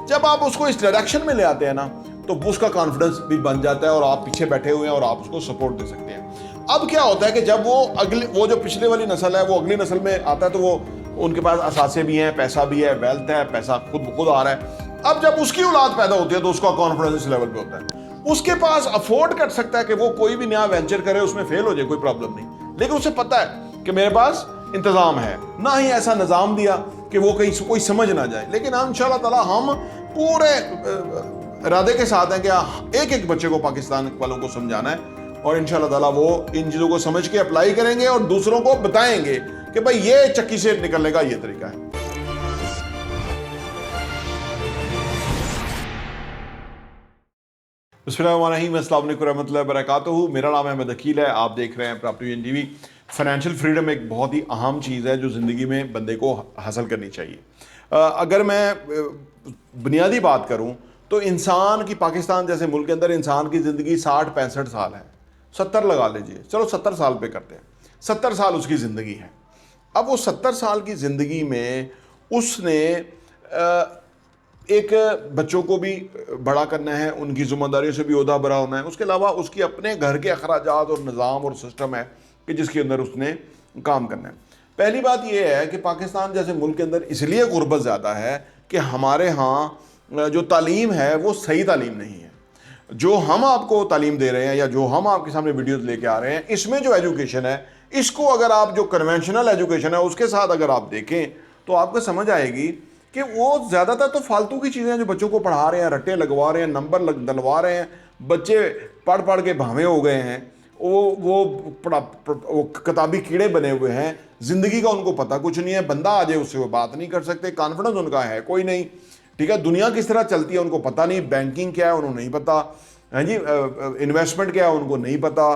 जब आप उसको इस डायरेक्शन में ले आते हैं ना, तो उसका कॉन्फिडेंस भी बन जाता है और आप पीछे बैठे हुए हैं और आप उसको सपोर्ट दे सकते हैं। अब क्या होता है कि जब वो जो पिछले वाली नस्ल है वो अगली नस्ल में आता है, तो वो उनके पास असासे भी हैं, पैसा भी है, वेल्थ है, पैसा खुद आ रहा है। अब जब उसकी औलाद पैदा होती है तो उसका कॉन्फिडेंस इस लेवल पे होता है, उसके पास अफोर्ड कर सकता है कि वो कोई भी नया वेंचर करे, उसमें फेल हो जाए, कोई प्रॉब्लम नहीं, लेकिन उसे पता है कि मेरे पास इंतजाम है। ना ही ऐसा निजाम दिया कि वो कहीं कोई समझ ना जाए। लेकिन इंशाअल्लाह ताला हम पूरे इरादे के साथ हैं कि एक एक बच्चे को पाकिस्तान वालों को समझाना है, और इंशाअल्लाह ताला वो इन चीज़ों को समझ के अप्लाई करेंगे और दूसरों को बताएंगे कि भाई ये चक्की से निकलने का ये तरीका है। बिस्मिल्लाहिर्रहमानिर्रहीम, अस्सलाम वालेकुम रहमतुल्लाहि व बरकातुहू। मेरा नाम अहमद अकील है, आप देख रहे हैं प्रॉपर्टी टीवी। फाइनेंशियल फ्रीडम एक बहुत ही अहम चीज़ है जो ज़िंदगी में बंदे को हासिल करनी चाहिए। अगर मैं बुनियादी बात करूं तो इंसान की, पाकिस्तान जैसे मुल्क के अंदर इंसान की ज़िंदगी 60-65 साल है, 70 लगा लीजिए, चलो 70 साल पे करते हैं, 70 साल उसकी ज़िंदगी है। अब वो 70 साल की ज़िंदगी में उसने एक बच्चों को भी बड़ा करना है, उनकी ज़िम्मेदारियों से भी ओहदा बरा होना है, उसके अलावा उसकी अपने घर के अखराजात और निज़ाम और सिस्टम है कि जिसके अंदर उसने काम करना है। पहली बात यह है कि पाकिस्तान जैसे मुल्क के अंदर इसलिए गुर्बत ज़्यादा है कि हमारे यहाँ जो तालीम है वो सही तालीम नहीं है। जो हम आपको तालीम दे रहे हैं या जो हम आपके सामने वीडियोज़ लेके आ रहे हैं, इसमें जो एजुकेशन है, इसको अगर आप जो कन्वेंशनल एजुकेशन है उसके साथ अगर आप देखें तो आपको समझ आएगी कि वो ज़्यादातर तो फालतू की चीज़ें हैं जो बच्चों को पढ़ा रहे हैं, रट्टे लगवा रहे हैं, नंबर डलवा रहे हैं, बच्चे पढ़ पढ़ के भावे हो गए हैं, वो किताबी कीड़े बने हुए हैं, ज़िंदगी का उनको पता कुछ नहीं है, बंदा आ जाए उससे वो बात नहीं कर सकते, कॉन्फिडेंस उनका है कोई नहीं, ठीक है, दुनिया किस तरह चलती है उनको पता नहीं, बैंकिंग क्या है उन्होंने नहीं पता, है जी, इन्वेस्टमेंट क्या है उनको नहीं पता,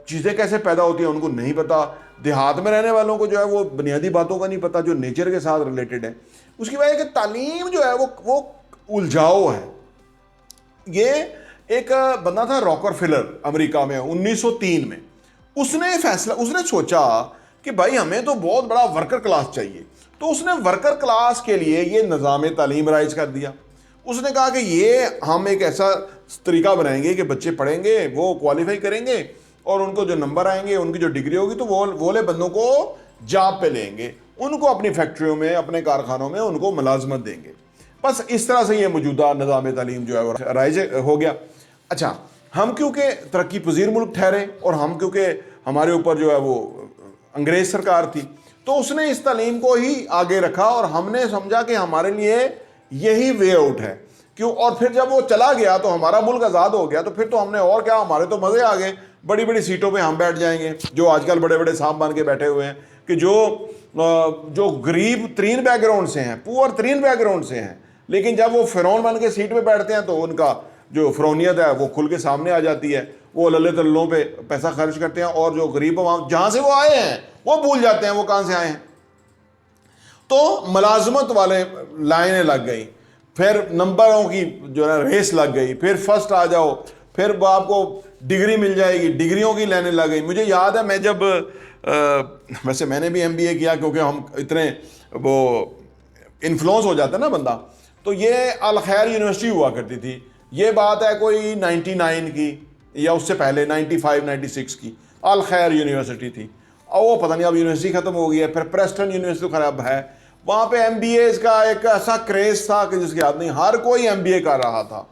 चीज़ें कैसे पैदा होती हैं उनको नहीं पता। देहात में रहने वालों को जो है वो बुनियादी बातों का नहीं पता जो नेचर के साथ रिलेटेड है। उसकी वजह कि तालीम जो है वो उलझाओ है। ये एक बंदा था रॉकरफेलर, अमेरिका में 1903 में, उसने सोचा कि भाई हमें तो बहुत बड़ा वर्कर क्लास चाहिए, तो उसने वर्कर क्लास के लिए ये निज़ाम तालीम राइज कर दिया। उसने कहा कि ये हम एक ऐसा तरीका बनाएंगे कि बच्चे पढ़ेंगे, वो क्वालिफाई करेंगे और उनको जो नंबर आएंगे, उनकी जो डिग्री होगी, तो वो वाले बंदों को जॉब पे लेंगे, उनको अपनी फैक्ट्रियों में, अपने कारखानों में उनको मुलाजमत देंगे। बस इस तरह से ये मौजूदा निज़ाम तालीम जो है वो राइज हो गया। अच्छा, हम क्योंकि तरक्की पजीर मुल्क ठहरे और हम क्योंकि हमारे ऊपर जो है वो अंग्रेज़ सरकार थी, तो उसने इस तालीम को ही आगे रखा और हमने समझा कि हमारे लिए यही वे आउट है। क्यों? और फिर जब वो चला गया तो हमारा मुल्क आज़ाद हो गया, तो फिर तो हमने और क्या, हमारे तो मज़े आ गए, बड़ी बड़ी सीटों पे हम बैठ जाएंगे, जो आजकल बड़े बड़े सांप बन के बैठे हुए हैं, कि जो गरीब तरीन बैकग्राउंड से हैं, पुअर तरीन बैकग्राउंड से हैं, लेकिन जब वो फ़िरौन बन के सीट पे बैठते हैं तो उनका जो फ़िरौनियत है वो खुल के सामने आ जाती है। वो लल्ले तल्लों पे पैसा खर्च करते हैं और जो गरीब जहाँ से वो आए हैं वो भूल जाते हैं वो कहाँ से आए हैं। तो मुलाजमत वाले लाइनें लग गई, फिर नंबरों की जो है रेस लग गई, फिर फर्स्ट आ जाओ, फिर आपको डिग्री मिल जाएगी, डिग्रियों की लाइनें लग गई। मुझे याद है मैं जब वैसे मैंने भी MBA किया, क्योंकि हम इतने वो इन्फ्लुएंस हो जाता है ना बंदा। तो ये अल खैर यूनिवर्सिटी हुआ करती थी, ये बात है कोई 99 की या उससे पहले 95-96 की अल खैर यूनिवर्सिटी थी, और वो पता नहीं अब यूनिवर्सिटी ख़त्म हो गई है। फिर प्रेस्टन यूनिवर्सिटी खराब है, वहाँ पे MBAs का एक ऐसा क्रेज़ था कि जिसकी याद नहीं, हर कोई MBA कर रहा था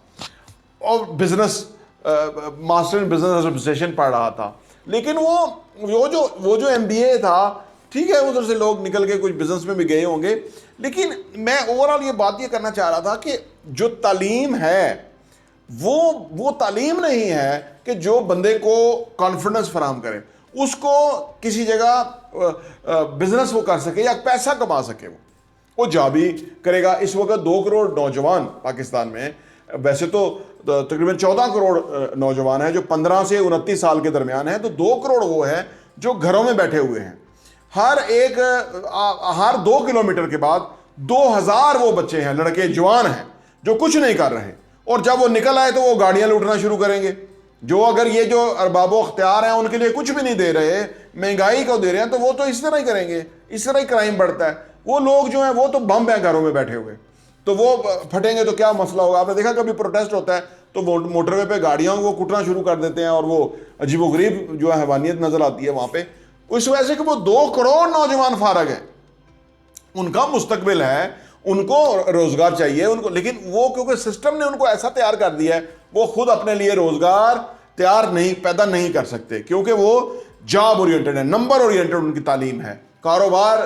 और business master in business administration पढ़ रहा था। लेकिन वो जो MBA था, ठीक है, उधर से लोग निकल के कुछ बिजनेस में भी गए होंगे, लेकिन मैं ओवरऑल ये करना चाह रहा था कि जो तालीम है वो तालीम नहीं है कि जो बंदे को कॉन्फिडेंस फराहम करे, उसको किसी जगह बिजनेस वो कर सके या पैसा कमा सके, वो जा भी करेगा। इस वक्त 2 करोड़ नौजवान पाकिस्तान में, वैसे तो तकरीबन 14 करोड़ नौजवान हैं जो 15 से 29 साल के दरमियान हैं, तो 2 करोड़ वो हैं जो घरों में बैठे हुए हैं। हर 2 किलोमीटर के बाद 2000 वो बच्चे हैं, लड़के जवान हैं जो कुछ नहीं कर रहे, और जब वो निकल आए तो वो गाड़ियां लूटना शुरू करेंगे। जो अगर ये जो अरबाबो अख्तियार हैं उनके लिए कुछ भी नहीं दे रहे, महंगाई को दे रहे हैं, तो वो तो इस तरह ही करेंगे, इस तरह ही क्राइम बढ़ता है। वो लोग जो हैं वो तो बम है घरों में बैठे हुए, तो वो फटेंगे तो क्या मसला होगा। आपने देखा कभी प्रोटेस्ट होता है तो मोटरवे पे गाड़ियां वो कुटना शुरू कर देते हैं और वो अजीबोगरीब जो है हैवानियत नजर आती है वहां पे। उस वजह से कि वो 2 करोड़ नौजवान फारग हैं, उनका मुस्तकबिल है, उनको रोजगार चाहिए उनको, लेकिन वो क्योंकि सिस्टम ने उनको ऐसा तैयार कर दिया है वो खुद अपने लिए रोजगार पैदा नहीं कर सकते, क्योंकि वो जॉब ओरिएंटेड है, नंबर ओरिएंटेड उनकी तालीम है। कारोबार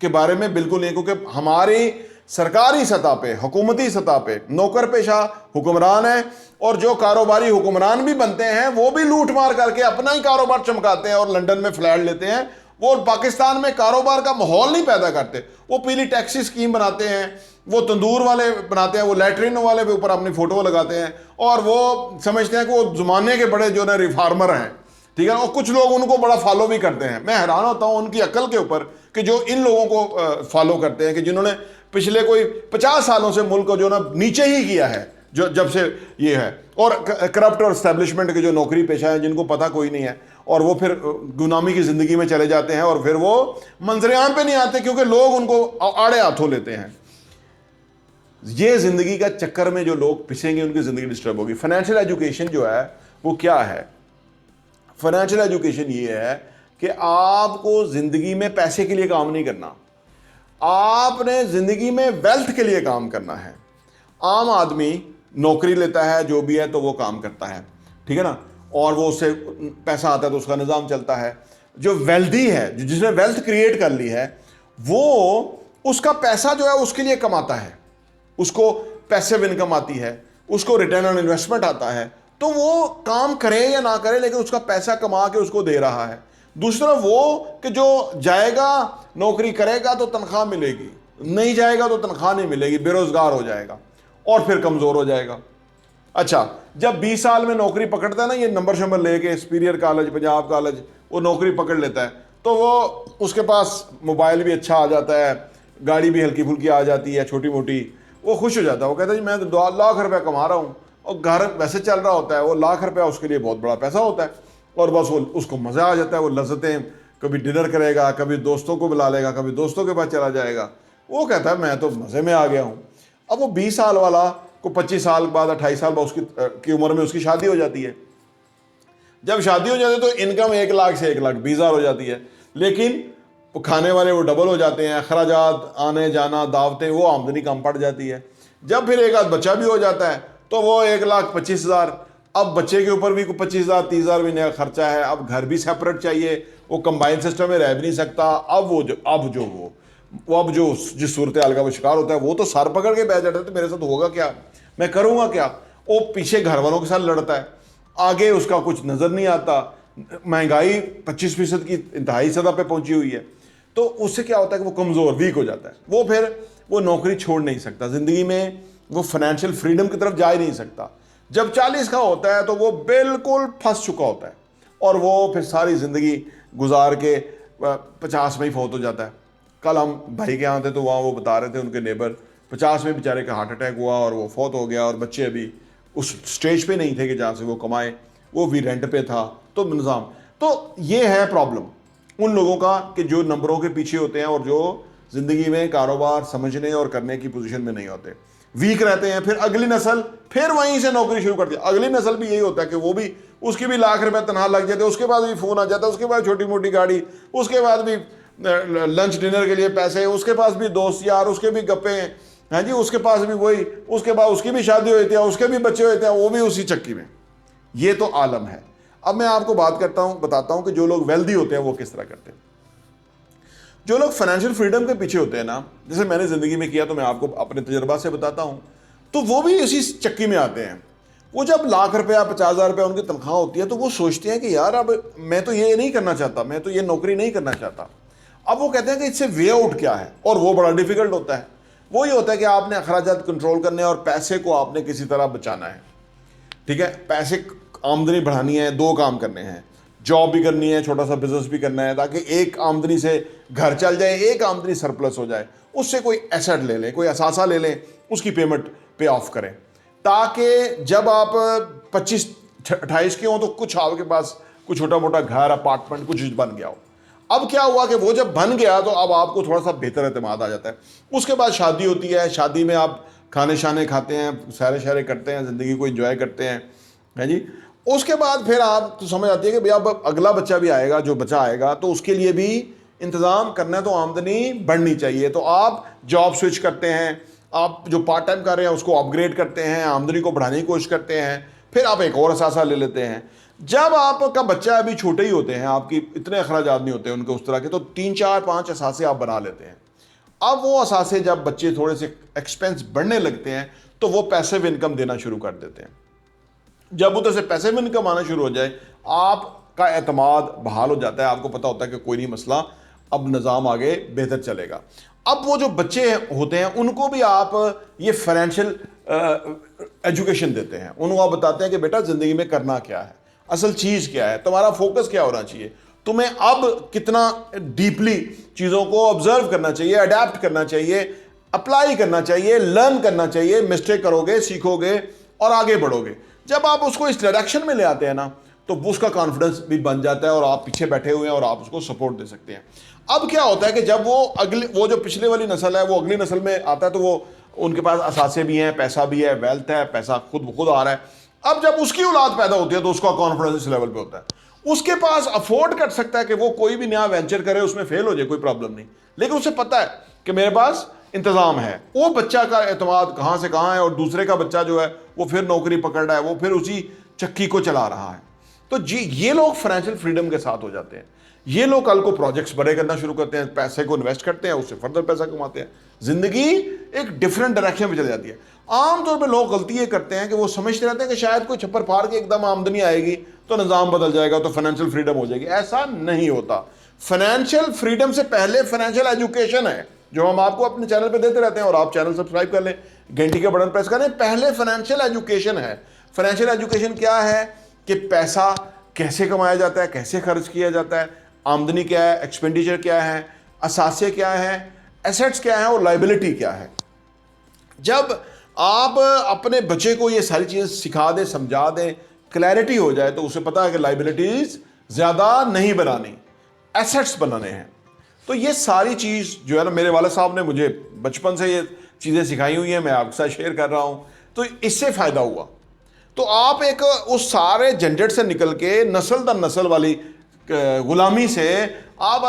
के बारे में बिल्कुल नहीं, क्योंकि हमारी सरकारी सतह पे, हुकूमती सतह पे नौकर पेशा हुक्मरान है, और जो कारोबारी हुक्मरान भी बनते हैं वो भी लूट मार करके अपना ही कारोबार चमकाते हैं और लंदन में फ्लैट लेते हैं। वो पाकिस्तान में कारोबार का माहौल नहीं पैदा करते। वो पीली टैक्सी स्कीम बनाते हैं, वो तंदूर वाले बनाते हैं, वो लैट्रिन वाले पे ऊपर अपनी फोटो लगाते हैं, और वो समझते हैं कि वो ज़माने के बड़े जो ना रिफार्मर हैं, ठीक है। और कुछ लोग उनको बड़ा फॉलो भी करते हैं। मैं हैरान होता हूँ उनकी अकल के ऊपर कि जो इन लोगों को फॉलो करते हैं, कि जिन्होंने पिछले कोई 50 सालों से मुल्क को जो ना नीचे ही किया है, जो जब से ये है, और करप्ट और एस्टेब्लिशमेंट के जो नौकरी पेशा हैं जिनको पता कोई नहीं है, और वो फिर गुलामी की जिंदगी में चले जाते हैं, और फिर वो मंजरेआम पे नहीं आते क्योंकि लोग उनको आड़े हाथों लेते हैं। ये जिंदगी का चक्कर में जो लोग पिसेंगे उनकी जिंदगी डिस्टर्ब होगी। फाइनेंशियल एजुकेशन जो है वो क्या है? फाइनेंशियल एजुकेशन ये है कि आपको जिंदगी में पैसे के लिए काम नहीं करना, आपने जिंदगी में वेल्थ के लिए काम करना है। आम आदमी नौकरी लेता है, जो भी है, तो वो काम करता है, ठीक है ना, और वो उससे पैसा आता है तो उसका निज़ाम चलता है। जो वेल्दी है, जिसने वेल्थ क्रिएट कर ली है, वो उसका पैसा जो है उसके लिए कमाता है, उसको पैसिव इनकम आती है, उसको रिटर्न ऑन इन्वेस्टमेंट आता है, तो वो काम करे या ना करे लेकिन उसका पैसा कमा के उसको दे रहा है। दूसरा वो कि जो जाएगा नौकरी करेगा तो तनख्वाह मिलेगी, नहीं जाएगा तो तनख्वाह नहीं मिलेगी, बेरोजगार हो जाएगा और फिर कमज़ोर हो जाएगा। अच्छा, जब 20 साल में नौकरी पकड़ता है ना, ये नंबर शंबर लेके सुपीरियर कॉलेज, पंजाब कॉलेज, वो नौकरी पकड़ लेता है, तो वो उसके पास मोबाइल भी अच्छा आ जाता है, गाड़ी भी हल्की फुल्की आ जाती है छोटी मोटी, वो खुश हो जाता है। वो कहता है जी मैं तो 2 लाख रुपया कमा रहा हूँ, और घर वैसे चल रहा होता है, वो लाख रुपया उसके लिए बहुत बड़ा पैसा होता है, और बस वो उसको मज़ा आ जाता है, वो लज्जतें, कभी डिनर करेगा, कभी दोस्तों को बुला लेगा, कभी दोस्तों के पास चला जाएगा, वो कहता है मैं तो मज़े में आ गया हूँ। अब वो 20 साल वाला को 25 साल बाद, 28 साल बाद उसकी उम्र में उसकी शादी हो जाती है। जब शादी हो जाती है तो इनकम 1 लाख से 1,20,000 हो जाती है, लेकिन वो खाने वाले वो डबल हो जाते हैं, अखराजात, आने जाना, दावतें, वो आमदनी कम पड़ जाती है। जब फिर एक आध बच्चा भी हो जाता है तो वो 1,25,000, अब बच्चे के ऊपर भी 25,000 30,000 महीने का खर्चा है, अब घर भी सेपरेट चाहिए, वो कंबाइंड सिस्टम में रह भी नहीं सकता। अब जो जिस सूरत हाल का वो शिकार होता है, वो तो सर पकड़ के बैठ जाता है, तो मेरे साथ होगा क्या, मैं करूँगा क्या। वो पीछे घर वालों के साथ लड़ता है, आगे उसका कुछ नज़र नहीं आता, महंगाई 25% की इंतहाई सतह पे पहुंची हुई है, तो उससे क्या होता है कि वो कमज़ोर, वीक हो जाता है, वो फिर वो नौकरी छोड़ नहीं सकता, ज़िंदगी में वो फाइनेंशियल फ्रीडम की तरफ जा ही नहीं सकता। जब 40 का होता है तो वो बिल्कुल फंस चुका होता है, और वो फिर सारी ज़िंदगी गुजार के 50 में ही फौत हो जाता है। कल हम भाई के यहाँ थे तो वहाँ वो बता रहे थे, उनके नेबर 50 में बेचारे का हार्ट अटैक हुआ और वो फौत हो गया, और बच्चे अभी उस स्टेज पे नहीं थे कि जहाँ से वो कमाए, वो भी रेंट पे था, तो निज़ाम। तो ये है प्रॉब्लम उन लोगों का कि जो नंबरों के पीछे होते हैं और जो ज़िंदगी में कारोबार समझने और करने की पोजीशन में नहीं होते, वीक रहते हैं। फिर अगली नस्ल फिर वहीं से नौकरी शुरू करती है। अगली नस्ल भी यही होता है कि वो भी, उसकी भी लाख रुपए तनख्वाह लग जाते हैं, उसके बाद भी फ़ोन आ जाता है, उसके बाद छोटी मोटी गाड़ी, उसके बाद भी लंच डिनर के लिए पैसे, उसके पास भी दोस्त यार, उसके भी गप्पे हैं, हाँ जी, उसके पास भी वही, उसके बाद उसकी भी शादी होती है, उसके भी बच्चे होते हैं, वो भी उसी चक्की में। ये तो आलम है। अब मैं आपको बताता हूं कि जो लोग वेल्दी होते हैं वो किस तरह करते हैं। जो लोग फाइनेंशियल फ्रीडम के पीछे होते हैं ना, जैसे मैंने जिंदगी में किया, तो मैं आपको अपने तजर्बा से बताता हूं, तो वो भी इसी चक्की में आते हैं। वो जब लाख रुपया 50,000 रुपया उनकी तनख्वाह होती है तो वो सोचते हैं कि यार अब मैं तो ये नहीं करना चाहता, मैं तो ये नौकरी नहीं करना चाहता। अब वो कहते हैं कि इससे वे आउट क्या है, और वो बड़ा डिफिकल्ट होता है। वो ये होता है कि आपने अखराजात कंट्रोल करने और पैसे को आपने किसी तरह बचाना है, ठीक है। पैसे आमदनी बढ़ानी है, 2 काम करने हैं, जॉब भी करनी है, छोटा सा बिजनेस भी करना है, ताकि एक आमदनी से घर चल जाए, एक आमदनी सरप्लस हो जाए, उससे कोई एसेट ले लें, कोई असासा ले लें, उसकी पेमेंट पे ऑफ करें, ताकि जब आप 25-28 के हों तो कुछ आपके पास कुछ छोटा मोटा घर, अपार्टमेंट कुछ बन गया हो। अब क्या हुआ कि वो जब बन गया तो अब आपको थोड़ा सा बेहतर एतमाद आ जाता है। उसके बाद शादी होती है, शादी में आप खाने शाने खाते हैं, सैरे शैरे करते हैं, ज़िंदगी को एंजॉय करते हैं, है जी। उसके बाद फिर आप तो समझ आती है कि भैया अब अगला बच्चा भी आएगा, जो बच्चा आएगा तो उसके लिए भी इंतज़ाम करना है, तो आमदनी बढ़नी चाहिए। तो आप जॉब स्विच करते हैं, आप जो पार्ट टाइम कर रहे हैं उसको अपग्रेड करते हैं, आमदनी को बढ़ाने की कोशिश करते हैं, फिर आप एक और असासा ले लेते हैं। जब आपका बच्चा अभी छोटे ही होते हैं, आपकी इतने अखराजात नहीं होते उनके उस तरह के, तो 3 4 5 असासे आप बना लेते हैं। अब वो असासे जब बच्चे थोड़े से एक्सपेंस बढ़ने लगते हैं तो वो पैसिव इनकम देना शुरू कर देते हैं। जब उधर से पैसिव इनकम आना शुरू हो जाए, आपका एतमाद बहाल हो जाता है, आपको पता होता है कि कोई नहीं मसला, अब निज़ाम आगे बेहतर चलेगा। अब वो जो बच्चे होते हैं उनको भी आप ये फाइनेंशियल एजुकेशन देते हैं, उनको आप बताते हैं कि बेटा ज़िंदगी में करना क्या है, असल चीज़ क्या है, तुम्हारा फोकस क्या होना चाहिए, तुम्हें अब कितना डीपली चीज़ों को ऑब्जर्व करना चाहिए, अडेप्ट करना चाहिए, अप्लाई करना चाहिए, लर्न करना चाहिए। मिस्टेक करोगे, सीखोगे और आगे बढ़ोगे। जब आप उसको इस डायरेक्शन में ले आते हैं ना, तो उसका कॉन्फिडेंस भी बन जाता है और आप पीछे बैठे हुए हैं और आप उसको सपोर्ट दे सकते हैं। अब क्या होता है कि जब वो जो पिछले वाली नस्ल है वो अगली नस्ल में आता है, तो वो उनके पास असासे भी हैं, पैसा भी है, वेल्थ है, पैसा खुद आ रहा है। अब जब उसकी औलाद पैदा होती है तो उसका कॉन्फिडेंस इस लेवल पे होता है, उसके पास अफोर्ड कर सकता है कि वो कोई भी नया वेंचर करे, उसमें फेल हो जाए कोई प्रॉब्लम नहीं, लेकिन उसे पता है कि मेरे पास इंतजाम है। वो बच्चा का एतमाद कहाँ से कहाँ है, और दूसरे का बच्चा जो है वो फिर नौकरी पकड़ रहा है, वो फिर उसी चक्की को चला रहा है। तो जी ये लोग फाइनेंशियल फ्रीडम के साथ हो जाते हैं। ये लोग कल को प्रोजेक्ट्स बड़े करना शुरू करते हैं, पैसे को इन्वेस्ट करते हैं, उससे फर्दर पैसा कमाते हैं, जिंदगी एक डिफरेंट डायरेक्शन में चली जाती है। आमतौर पर लोग गलती ये करते हैं कि वो समझते रहते हैं कि शायद कोई छप्पर फाड़ के एकदम आमदनी आएगी तो निज़ाम बदल जाएगा, तो फाइनेंशियल फ्रीडम हो जाएगी। ऐसा नहीं होता। फाइनेंशियल फ्रीडम से पहले फाइनेंशियल एजुकेशन है, जो हम आपको अपने चैनल पे देते रहते हैं, और आप चैनल सब्सक्राइब कर लें, घंटी के बटन प्रेस करें। पहले फाइनेंशियल एजुकेशन है। फाइनेंशियल एजुकेशन क्या है कि पैसा कैसे कमाया जाता है, कैसे खर्च किया जाता है, आमदनी क्या है, एक्सपेंडिचर क्या है, असासे क्या है, एसेट्स क्या है और लाइबिलिटी क्या है। जब आप अपने बच्चे को ये सारी चीज़ें सिखा दें, समझा दें, क्लैरिटी हो जाए, तो उसे पता है कि लाइबिलिटीज ज़्यादा नहीं बनानी, एसेट्स बनाने हैं। तो ये सारी चीज़ जो है ना, मेरे वाले साहब ने मुझे बचपन से ये चीज़ें सिखाई हुई हैं, मैं आपके साथ शेयर कर रहा हूँ, तो इससे फ़ायदा हुआ। तो आप एक उस सारे झंझट से निकल के नस्ल दर नस्ल वाली गुलामी से आप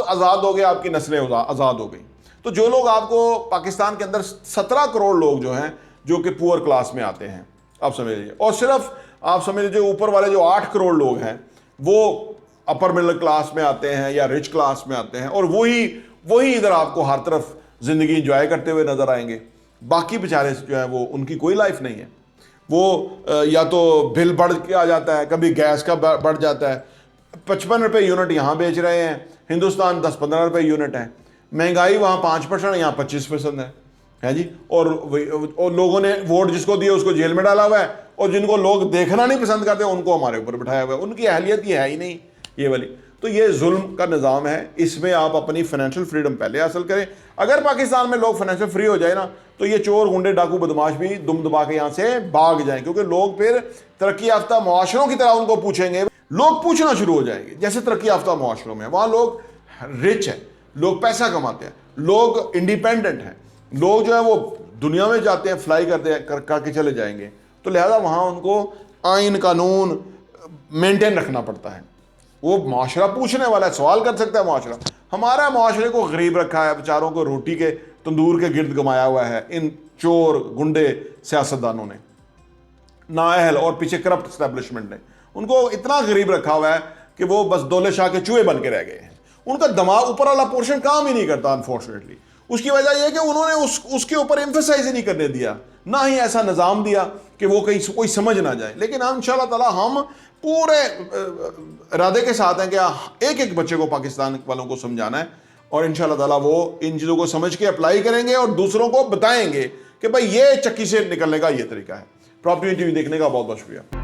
आज़ाद हो गए, आपकी नस्लें आज़ाद हो गई। तो जो लोग आपको पाकिस्तान के अंदर 17 करोड़ लोग जो हैं जो कि पुअर क्लास में आते हैं, आप समझ लीजिए, और सिर्फ आप समझ लीजिए ऊपर वाले जो 8 करोड़ लोग हैं वो अपर मिडिल क्लास में आते हैं या रिच क्लास में आते हैं, और वही इधर आपको हर तरफ ज़िंदगी इंजॉय करते हुए नज़र आएंगे। बाकी बेचारे जो है वो, उनकी कोई लाइफ नहीं है। वो या तो बिल बढ़ के आ जाता है, कभी गैस का बढ़ जाता है, 55 रुपये यूनिट यहाँ बेच रहे हैं, हिंदुस्तान 10-15 रुपये यूनिट है, महंगाई वहाँ 5%, यहाँ 25% है जी। और लोगों ने वोट जिसको दिए उसको जेल में डाला हुआ है, और जिनको लोग देखना नहीं पसंद करते उनको हमारे ऊपर बिठाया हुआ है। उनकी अहलियत ये है ही नहीं, ये वाली। तो ये जुल्म का निज़ाम है, इसमें आप अपनी फाइनेंशियल फ्रीडम पहले हासिल करें। अगर पाकिस्तान में लोग फाइनेंशियल फ्री हो जाए ना, तो ये चोर, गुंडे, डाकू, बदमाश भी दुम दबा के यहाँ से भाग जाएं, क्योंकि लोग फिर तरक्की याफ्ता मुआशरों की तरह उनको पूछेंगे। लोग पूछना शुरू हो जाएंगे, जैसे तरक्की याफ्ता मुआशरों में, वहाँ लोग रिच हैं, लोग पैसा कमाते हैं, लोग इंडिपेंडेंट हैं, लोग जो है वो दुनिया में जाते हैं, फ्लाई करके चले जाएंगे। तो लिहाजा वहाँ उनको आइन कानून मेंटेन रखना पड़ता है। वो माशरा पूछने वाला है, सवाल कर सकता है माशरा। हमारा माशरे को गरीब रखा है, बेचारों को रोटी के तंदूर के गिर्द गमाया हुआ है इन चोर, गुंडे, सियासतदानों ने, नाअहल और पीछे करप्ट एस्टेब्लिशमेंट ने उनको इतना गरीब रखा हुआ है कि वो बस दौले शाह के चूहे बन के रह गए हैं। उनका दिमाग ऊपर वाला पोर्शन काम ही नहीं करता अनफॉर्चुनेटली। उसकी वजह यह है कि उन्होंने उसके ऊपर एम्फेसाइज ही नहीं करने दिया, ना ही ऐसा निज़ाम दिया कि वो कहीं कोई समझ ना जाए। लेकिन इंशाअल्लाह ताला हम पूरे इरादे के साथ हैं कि एक एक बच्चे को पाकिस्तान वालों को समझाना है, और इंशाअल्लाह ताला वो इन चीज़ों को समझ के अप्लाई करेंगे और दूसरों को बताएंगे कि भाई ये चक्की से निकलने का ये तरीका है। प्रॉपर्टी टीवी देखने का बहुत बहुत शुक्रिया।